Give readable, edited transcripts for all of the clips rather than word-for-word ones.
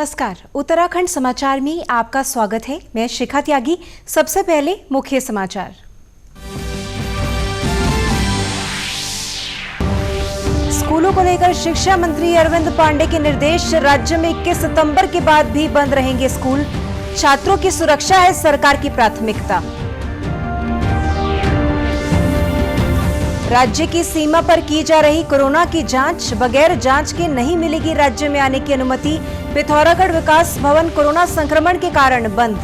नमस्कार, उत्तराखंड समाचार में आपका स्वागत है। मैं शिखा त्यागी। सबसे पहले मुख्य समाचार। स्कूलों को लेकर शिक्षा मंत्री अरविंद पांडे के निर्देश। राज्य में 21 सितंबर के बाद भी बंद रहेंगे स्कूल। छात्रों की सुरक्षा है सरकार की प्राथमिकता। राज्य की सीमा पर की जा रही कोरोना की जांच, बगैर जांच के नहीं मिलेगी राज्य में आने की अनुमति। पिथौरागढ़ विकास भवन कोरोना संक्रमण के कारण बंद।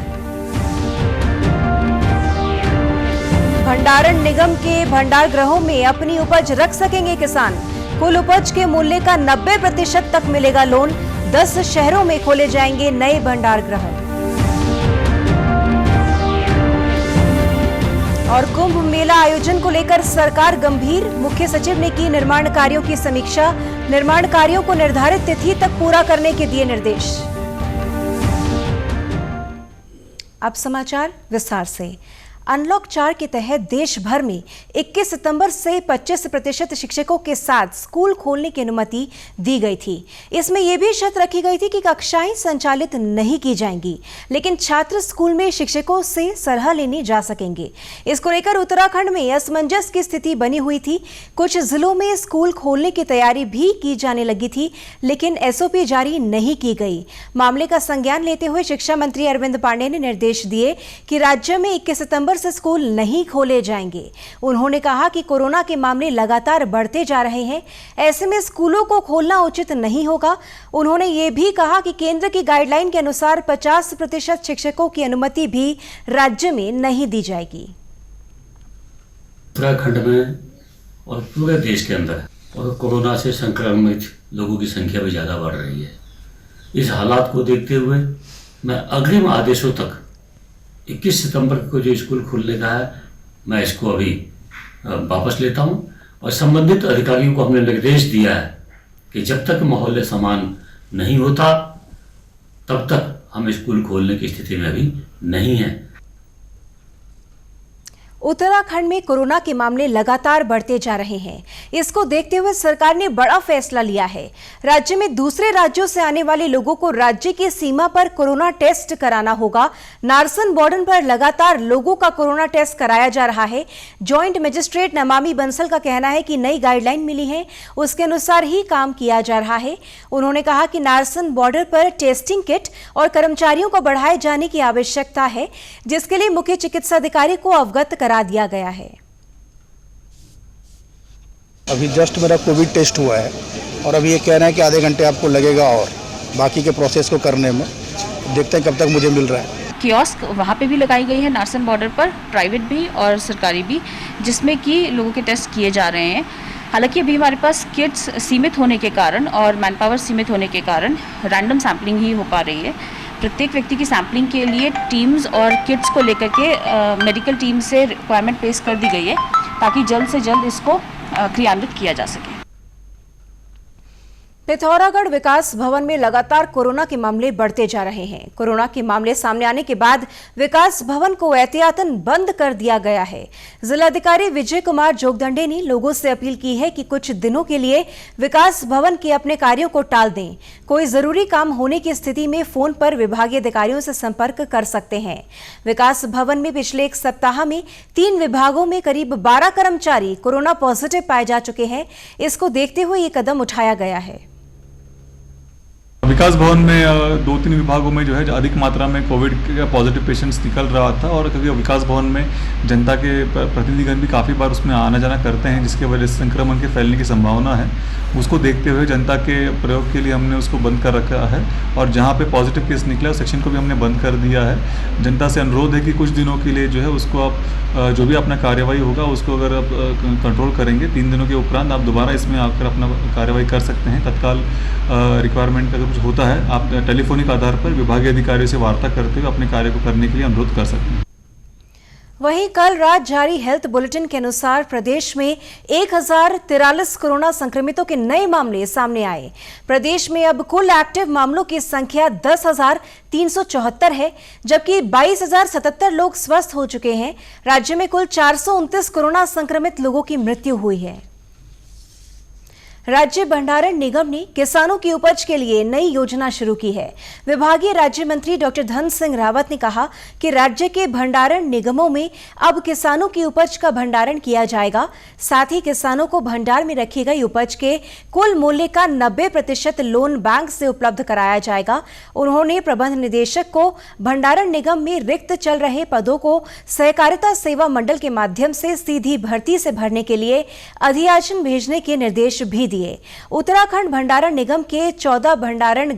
भंडारण निगम के भंडार गृहों में अपनी उपज रख सकेंगे किसान। कुल उपज के मूल्य का 90% तक मिलेगा लोन। 10 शहरों में खोले जाएंगे नए भंडार गृह। और कुंभ मेला आयोजन को लेकर सरकार गंभीर। मुख्य सचिव ने की निर्माण कार्यों की समीक्षा। निर्माण कार्यों को निर्धारित तिथि तक पूरा करने के दिए निर्देश। अब समाचार विस्तार से। अनलॉक 4 के तहत देश भर में 21 सितंबर से 25% शिक्षकों के साथ स्कूल खोलने की अनुमति दी गई थी। इसमें यह भी शर्त रखी गई थी कि कक्षाएं संचालित नहीं की जाएंगी, लेकिन छात्र स्कूल में शिक्षकों से सलाह लेने जा सकेंगे। इसको लेकर उत्तराखंड में असमंजस की स्थिति बनी हुई थी। कुछ जिलों में स्कूल खोलने की तैयारी भी की जाने लगी थी, लेकिन एसओपी जारी नहीं की गई। मामले का संज्ञान लेते हुए शिक्षा मंत्री अरविंद पांडे ने निर्देश दिए कि राज्य में 21 सितंबर से स्कूल नहीं खोले जाएंगे। उन्होंने कहा कि कोरोना के मामले लगातार बढ़ते जा रहे हैं, ऐसे में स्कूलों को खोलना उचित नहीं होगा। उन्होंने ये भी कहा कि केंद्र की गाइडलाइन के अनुसार 50% शिक्षकों की अनुमति भी राज्य में नहीं दी जाएगी। उत्तराखंड में और पूरे देश के अंदर और कोरोना से संक्रमित लोगों की संख्या भी ज़्यादा बढ़ रही है। इस हालात को देखते हुए मैं अग्रिम आदेशों तक 21 सितंबर को जो स्कूल खुलने का है, मैं इसको अभी वापस लेता हूं और संबंधित अधिकारियों को हमने निर्देश दिया है कि जब तक माहौल समान नहीं होता तब तक हम स्कूल खोलने की स्थिति में अभी नहीं हैं। उत्तराखंड में कोरोना के मामले लगातार बढ़ते जा रहे हैं। इसको देखते हुए सरकार ने बड़ा फैसला लिया है। राज्य में दूसरे राज्यों से आने वाले लोगों को राज्य की सीमा पर कोरोना टेस्ट कराना होगा। नारसन बॉर्डर पर लगातार लोगों का कोरोना टेस्ट कराया जा रहा है। जॉइंट मजिस्ट्रेट नमामि बंसल का कहना है कि नई गाइडलाइन मिली है, उसके अनुसार ही काम किया जा रहा है। उन्होंने कहा कि नारसन बॉर्डर पर टेस्टिंग किट और कर्मचारियों को बढ़ाए जाने की आवश्यकता है, जिसके लिए मुख्य चिकित्सा अधिकारी को अवगत करा दिया गया है। अभी जस्ट मेरा कोविड टेस्ट हुआ है और अभी ये कह रहे हैं कि आधे घंटे आपको लगेगा और बाकी के प्रोसेस को करने में। देखते हैं कब तक मुझे मिल रहा है। कियोस्क वहाँ पे भी लगाई गई है नारसन बॉर्डर पर, प्राइवेट भी और सरकारी भी, जिसमें कि लोगों के टेस्ट किए जा रहे हैं। हालांकि अभी हमारे पास किट्स सीमित होने के कारण और मैन पावर सीमित होने के कारण रैंडम सैम्पलिंग ही हो पा रही है। प्रत्येक व्यक्ति की सैम्पलिंग के लिए टीम्स और किट्स को लेकर के मेडिकल टीम से रिक्वायरमेंट पेश कर दी गई है, ताकि जल्द से जल्द इसको क्रियान्वित किया जा सके। पिथौरागढ़ विकास भवन में लगातार कोरोना के मामले बढ़ते जा रहे हैं। कोरोना के मामले सामने आने के बाद विकास भवन को एहतियातन बंद कर दिया गया है। जिलाधिकारी विजय कुमार जोगदंडे ने लोगों से अपील की है कि कुछ दिनों के लिए विकास भवन के अपने कार्यों को टाल दें। कोई जरूरी काम होने की स्थिति में फोन पर विभागीय अधिकारियों से संपर्क कर सकते हैं। विकास भवन में पिछले 1 सप्ताह में 3 विभागों में करीब 12 कर्मचारी कोरोना पॉजिटिव पाए जा चुके हैं। इसको देखते हुए ये कदम उठाया गया है। विकास भवन में 2-3 विभागों में जो है अधिक मात्रा में कोविड के पॉजिटिव पेशेंट्स निकल रहा था और क्योंकि विकास भवन में जनता के प्रतिनिधिगण भी काफ़ी बार उसमें आना जाना करते हैं, जिसके वजह से संक्रमण के फैलने की संभावना है। उसको देखते हुए जनता के प्रयोग के लिए हमने उसको बंद कर रखा है और जहाँ पे पॉजिटिव केस निकला उस सेक्शन को भी हमने बंद कर दिया है। जनता से अनुरोध है कि कुछ दिनों के लिए जो है उसको आप जो भी अपना कार्यवाही होगा उसको अगर आप कंट्रोल करेंगे, 3 दिनों के उपरांत आप दोबारा इसमें आकर अपना कार्यवाही कर सकते हैं। तत्काल रिक्वायरमेंट अगर कुछ होता है आप टेलीफोनिक आधार पर विभागीय अधिकारियों से वार्ता करते हुए अपने कार्य को करने के लिए अनुरोध कर सकते हैं। वहीं कल रात जारी हेल्थ बुलेटिन के अनुसार प्रदेश में 1043 कोरोना संक्रमितों के नए मामले सामने आए। प्रदेश में अब कुल एक्टिव मामलों की संख्या 10,374 है, जबकि 22,077 लोग स्वस्थ हो चुके हैं। राज्य में कुल 429 कोरोना संक्रमित लोगों की मृत्यु हुई है। राज्य भंडारण निगम ने किसानों की उपज के लिए नई योजना शुरू की है। विभागीय राज्य मंत्री डॉक्टर धन सिंह रावत ने कहा कि राज्य के भंडारण निगमों में अब किसानों की उपज का भंडारण किया जाएगा। साथ ही किसानों को भंडार में रखी गई उपज के कुल मूल्य का 90% लोन बैंक से उपलब्ध कराया जाएगा। उन्होंने प्रबंध निदेशक को भंडारण निगम में रिक्त चल रहे पदों को सहकारिता सेवा मंडल के माध्यम से सीधी भर्ती से भरने के लिए अधियाचन भेजने के निर्देश भी दिए। उत्तराखंड भंडारण निगम के 14 भंडारण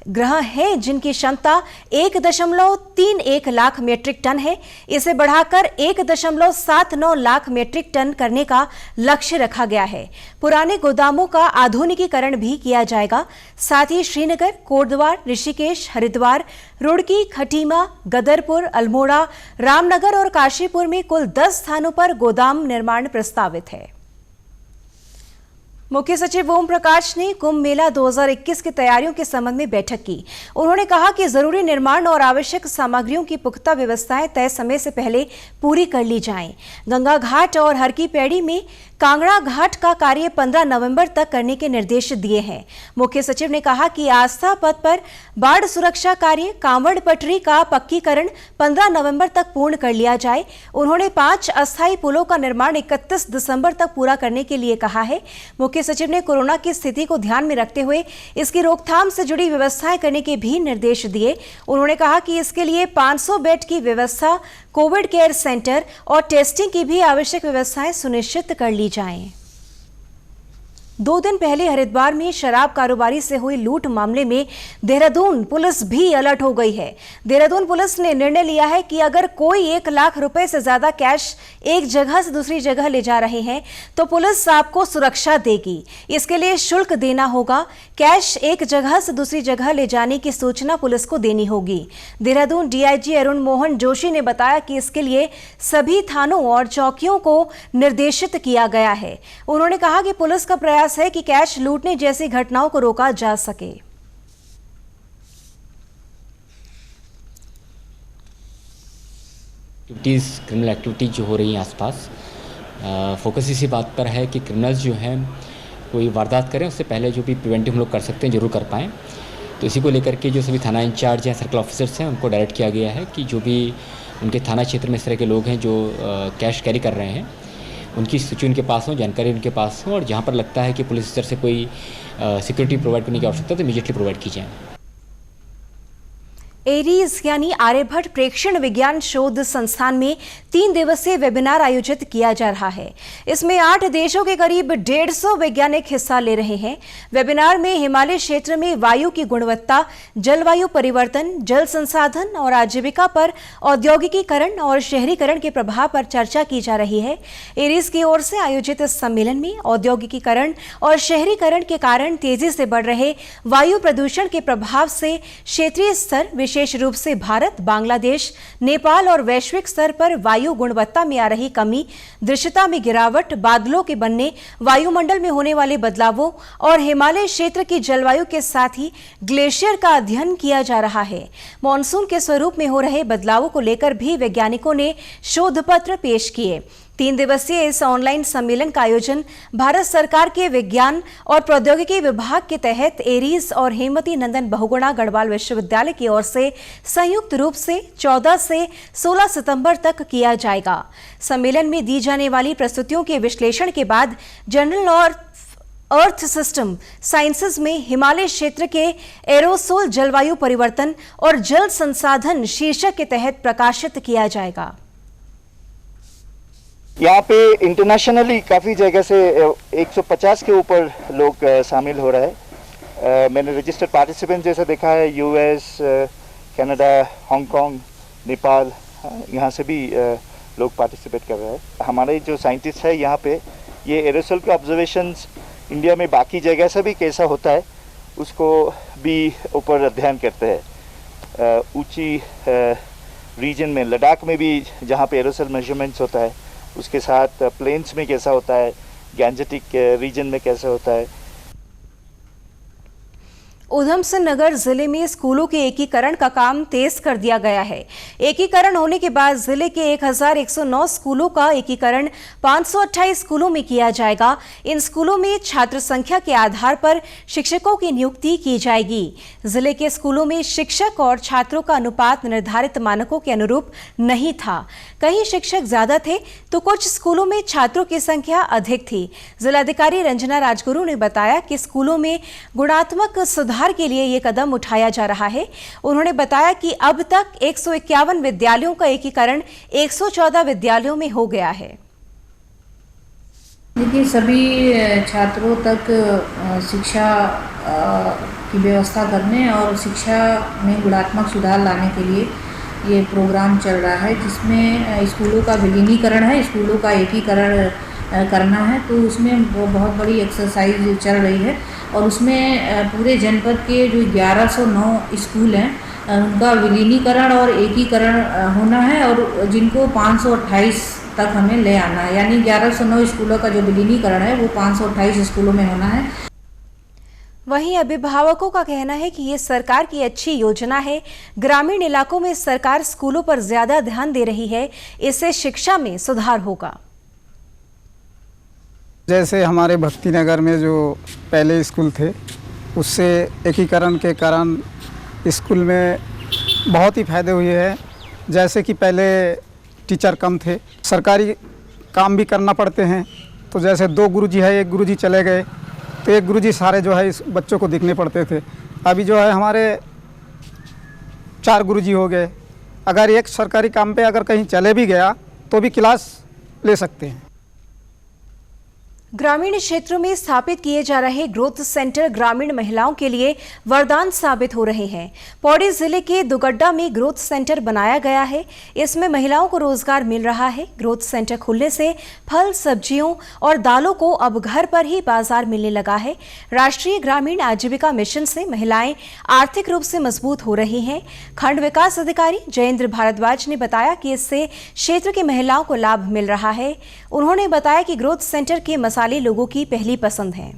गृह हैं जिनकी क्षमता 1.31 लाख मीट्रिक टन है। इसे बढ़ाकर 1.79 लाख मीट्रिक टन करने का लक्ष्य रखा गया है। पुराने गोदामों का आधुनिकीकरण भी किया जाएगा। साथ ही श्रीनगर, कोटद्वार, ऋषिकेश, हरिद्वार, रुड़की, खटीमा, गदरपुर, अल्मोड़ा, रामनगर और काशीपुर में कुल 10 स्थानों पर गोदाम निर्माण प्रस्तावित है। मुख्य सचिव ओम प्रकाश ने कुंभ मेला 2021 की तैयारियों के संबंध में बैठक की। उन्होंने कहा कि जरूरी निर्माण और आवश्यक सामग्रियों की पुख्ता व्यवस्थाएं तय समय से पहले पूरी कर ली जाएं। गंगा घाट और हर की पैड़ी में कांगड़ा घाट का कार्य 15 नवंबर तक करने के निर्देश दिए हैं। मुख्य सचिव ने कहा कि आस्था पथ पर बाढ़ सुरक्षा कार्य, कांवड़ पटरी का पक्कीकरण 15 नवंबर तक पूर्ण कर लिया जाए। उन्होंने 5 अस्थायी पुलों का निर्माण 31 दिसंबर तक पूरा करने के लिए कहा है। मुख्य सचिव ने कोरोना की स्थिति को ध्यान में रखते हुए इसकी रोकथाम से जुड़ी व्यवस्थाएं करने के भी निर्देश दिए। उन्होंने कहा कि इसके लिए 500 बेड की व्यवस्था, कोविड केयर सेंटर और टेस्टिंग की भी आवश्यक व्यवस्थाएं सुनिश्चित कर ली जाएं। 2 दिन पहले हरिद्वार में शराब कारोबारी से हुई लूट मामले में देहरादून पुलिस भी अलर्ट हो गई है। देहरादून पुलिस ने निर्णय लिया है कि अगर कोई 1 लाख रुपए से ज्यादा कैश एक जगह से दूसरी जगह ले जा रहे हैं तो पुलिस आपको सुरक्षा देगी। इसके लिए शुल्क देना होगा। कैश एक जगह से दूसरी जगह ले जाने की सूचना पुलिस को देनी होगी। देहरादून डीआईजी अरुण मोहन जोशी ने बताया कि इसके लिए सभी थानों और चौकियों को निर्देशित किया गया है। उन्होंने कहा कि पुलिस का प्रयास है कि कैश लूटने जैसी घटनाओं को रोका जा सके। क्रिमिनल एक्टिविटीज जो हो रही हैं आसपास, फोकस इसी बात पर है कि क्रिमिनल्स जो हैं कोई वारदात करें उससे पहले जो भी प्रिवेंटिव हम लोग कर सकते हैं जरूर कर पाएँ। तो इसी को लेकर के जो सभी थाना इंचार्ज हैं, सर्कल ऑफिसर्स हैं, उनको डायरेक्ट किया गया है कि जो भी उनके थाना क्षेत्र में इस तरह के लोग हैं जो कैश कैरी कर रहे हैं, उनकी सूची उनके पास हो, जानकारी उनके पास हो, और जहाँ पर लगता है कि पुलिस स्तर से कोई सिक्योरिटी प्रोवाइड करने की आवश्यकता है तो इमीडिएटली प्रोवाइड की जाए। एरीज यानी आर्यभट्ट प्रेक्षण विज्ञान शोध संस्थान में 3 दिवसीय वेबिनार आयोजित किया जा रहा है। इसमें 8 देशों के करीब 150 वैज्ञानिक हिस्सा ले रहे हैं। वेबिनार में हिमालय क्षेत्र में वायु की गुणवत्ता, जलवायु परिवर्तन, जल संसाधन और आजीविका पर औद्योगिकीकरण और शहरीकरण के प्रभाव पर चर्चा की जा रही है। एरीज की ओर से आयोजित इस सम्मेलन में औद्योगिकीकरण और शहरीकरण के कारण तेजी से बढ़ रहे वायु प्रदूषण के प्रभाव से क्षेत्रीय स्तर, विशेष रूप से भारत, बांग्लादेश, नेपाल और वैश्विक स्तर पर वायु गुणवत्ता में आ रही कमी, दृश्यता में गिरावट, बादलों के बनने, वायुमंडल में होने वाले बदलावों और हिमालय क्षेत्र की जलवायु के साथ ही ग्लेशियर का अध्ययन किया जा रहा है। मॉनसून के स्वरूप में हो रहे बदलावों को लेकर भी वैज्ञानिकों ने शोध पत्र पेश किए। 3 दिवसीय इस ऑनलाइन सम्मेलन का आयोजन भारत सरकार के विज्ञान और प्रौद्योगिकी विभाग के तहत एरीज और हेमवती नंदन बहुगुणा गढ़वाल विश्वविद्यालय की ओर से संयुक्त रूप से 14 से 16 सितंबर तक किया जाएगा। सम्मेलन में दी जाने वाली प्रस्तुतियों के विश्लेषण के बाद जनरल और अर्थ सिस्टम साइंसेज में हिमालय क्षेत्र के एरोसोल जलवायु परिवर्तन और जल संसाधन शीर्षक के तहत प्रकाशित किया जाएगा। यहाँ पे इंटरनेशनली काफ़ी जगह से 150 के ऊपर लोग शामिल हो रहे हैं। मैंने रजिस्टर्ड पार्टिसिपेंट जैसा देखा है, यूएस, कनाडा, हांगकांग, नेपाल, यहाँ से भी लोग पार्टिसिपेट कर रहे हैं। हमारे जो साइंटिस्ट है यहाँ पे ये एरोसोल के ऑब्जर्वेशंस इंडिया में बाकी जगह से भी कैसा होता है उसको भी ऊपर अध्ययन करते हैं। ऊंची रीजन में, लद्दाख में भी जहाँ पे एरोसोल मेजरमेंट्स होता है, उसके साथ प्लेन्स में कैसा होता है, गैंजेटिक रीजन में कैसा होता है। ऊधम सिंह नगर जिले में स्कूलों के एकीकरण का काम तेज कर दिया गया है। एकीकरण होने के बाद जिले के 1109 स्कूलों का एकीकरण 528 स्कूलों में किया जाएगा। इन स्कूलों में छात्र संख्या के आधार पर शिक्षकों की नियुक्ति की जाएगी। जिले के स्कूलों में शिक्षक और छात्रों का अनुपात निर्धारित मानकों के अनुरूप नहीं था। कहीं शिक्षक ज्यादा थे तो कुछ स्कूलों में छात्रों की संख्या अधिक थी। जिलाधिकारी रंजना राजगुरु ने बताया कि स्कूलों में गुणात्मक सुधार के लिए ये कदम उठाया जा रहा है। उन्होंने बताया कि अब तक 151 विद्यालयों का एकीकरण 114 विद्यालयों में हो गया है। देखिए, सभी छात्रों तक शिक्षा की व्यवस्था करने और शिक्षा में गुणात्मक सुधार लाने के लिए ये प्रोग्राम चल रहा है, जिसमें स्कूलों का विलीनीकरण है, स्कूलों का एकीकरण करना है। तो उसमें वो बहुत बड़ी एक्सरसाइज चल रही है और उसमें पूरे जनपद के जो 1109 स्कूल हैं उनका विलीनीकरण और एकीकरण होना है और जिनको 528 तक हमें ले आना है। यानी 1109 स्कूलों का जो विलीनीकरण है वो 528 स्कूलों में होना है। वहीं अभिभावकों का कहना है कि ये सरकार की अच्छी योजना है। ग्रामीण इलाकों में सरकार स्कूलों पर ज्यादा ध्यान दे रही है, इससे शिक्षा में सुधार होगा। जैसे हमारे भक्ति नगर में जो पहले स्कूल थे, उससे एकीकरण के कारण स्कूल में बहुत ही फायदे हुए हैं। जैसे कि पहले टीचर कम थे, सरकारी काम भी करना पड़ते हैं, तो जैसे 2 गुरुजी है, 1 गुरुजी चले गए तो 1 गुरुजी सारे जो है इस बच्चों को देखने पड़ते थे। अभी जो है हमारे 4 गुरुजी हो गए। अगर एक सरकारी काम पे अगर कहीं चले भी गया तो भी क्लास ले सकते हैं। ग्रामीण क्षेत्रों में स्थापित किए जा रहे ग्रोथ सेंटर ग्रामीण महिलाओं के लिए वरदान साबित हो रहे हैं। पौड़ी जिले के दुगड्डा में ग्रोथ सेंटर बनाया गया है। इसमें महिलाओं को रोजगार मिल रहा है। ग्रोथ सेंटर खुलने से फल, सब्जियों और दालों को अब घर पर ही बाजार मिलने लगा है। राष्ट्रीय ग्रामीण आजीविका मिशन से महिलाएं आर्थिक रूप से मजबूत हो रही हैं। खंड विकास अधिकारी जयेंद्र भारद्वाज ने बताया कि इससे क्षेत्र की महिलाओं को लाभ मिल रहा है। उन्होंने बताया कि ग्रोथ सेंटर के मसाले लोगों की पहली पसंद है।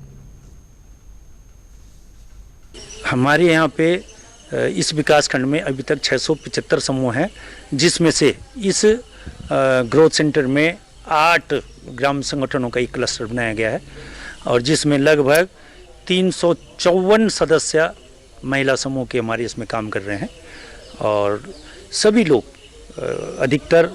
हमारे यहाँ पे इस विकास खंड में अभी तक 675 समूह हैं, जिसमें से इस ग्रोथ सेंटर में 8 ग्राम संगठनों का एक क्लस्टर बनाया गया है और जिसमें लगभग 354 सदस्य महिला समूह के हमारे इसमें काम कर रहे हैं और सभी लोग अधिकतर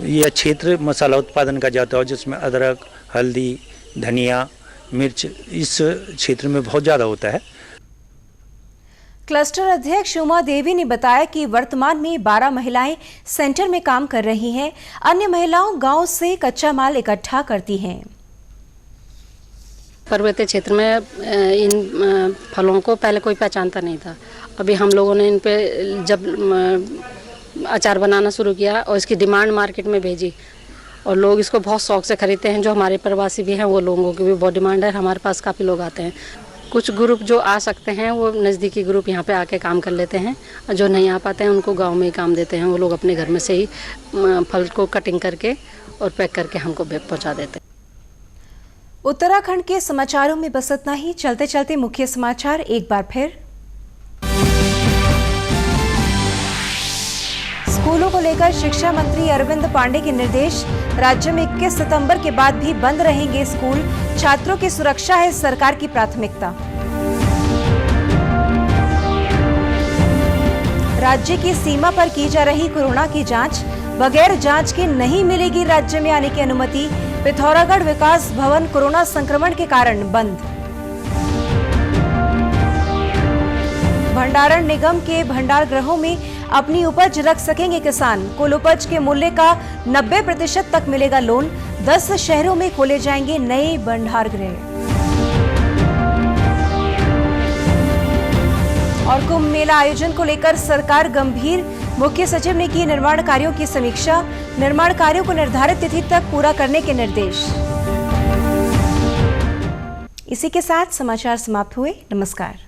यह क्षेत्र मसाला उत्पादन का जाता है, जिसमें अदरक, हल्दी, धनिया, मिर्च इस क्षेत्र में बहुत ज़्यादा होता है। क्लस्टर अध्यक्ष उमा देवी ने बताया कि वर्तमान में 12 महिलाएं सेंटर में काम कर रही हैं। अन्य महिलाओं गांव से कच्चा माल इकट्ठा करती हैं। पर्वतीय क्षेत्र में इन फलों को पहले कोई पहचानता नहीं था। अभी हम लोगों ने इन पे जब अचार बनाना शुरू किया और इसकी डिमांड मार्केट में भेजी और लोग इसको बहुत शौक से खरीदते हैं। जो हमारे प्रवासी भी हैं वो लोगों की भी बहुत डिमांड है। हमारे पास काफ़ी लोग आते हैं। कुछ ग्रुप जो आ सकते हैं वो नज़दीकी ग्रुप यहाँ पे आके काम कर लेते हैं और जो नहीं आ पाते हैं उनको गांव में ही काम देते हैं। वो लोग अपने घर में से ही फल को कटिंग करके और पैक करके हमको पहुँचा देते हैं। उत्तराखंड के समाचारों में बस इतना ही। चलते चलते मुख्य समाचार एक बार फिर। स्कूलों को लेकर शिक्षा मंत्री अरविंद पांडे के निर्देश। राज्य में 21 सितंबर के बाद भी बंद रहेंगे स्कूल। छात्रों की सुरक्षा है सरकार की प्राथमिकता। राज्य की सीमा पर की जा रही कोरोना की जांच। बगैर जांच के नहीं मिलेगी राज्य में आने की अनुमति। पिथौरागढ़ विकास भवन कोरोना संक्रमण के कारण बंद। भंडारण निगम के भंडार गृहों में अपनी उपज रख सकेंगे किसान। कुल उपज के मूल्य का 90% तक मिलेगा लोन। 10 शहरों में खोले जाएंगे नए भंडार गृह। और कुंभ मेला आयोजन को लेकर सरकार गंभीर। मुख्य सचिव ने की निर्माण कार्यों की समीक्षा। निर्माण कार्यों को निर्धारित तिथि तक पूरा करने के निर्देश। इसी के साथ समाचार समाप्त हुए। नमस्कार।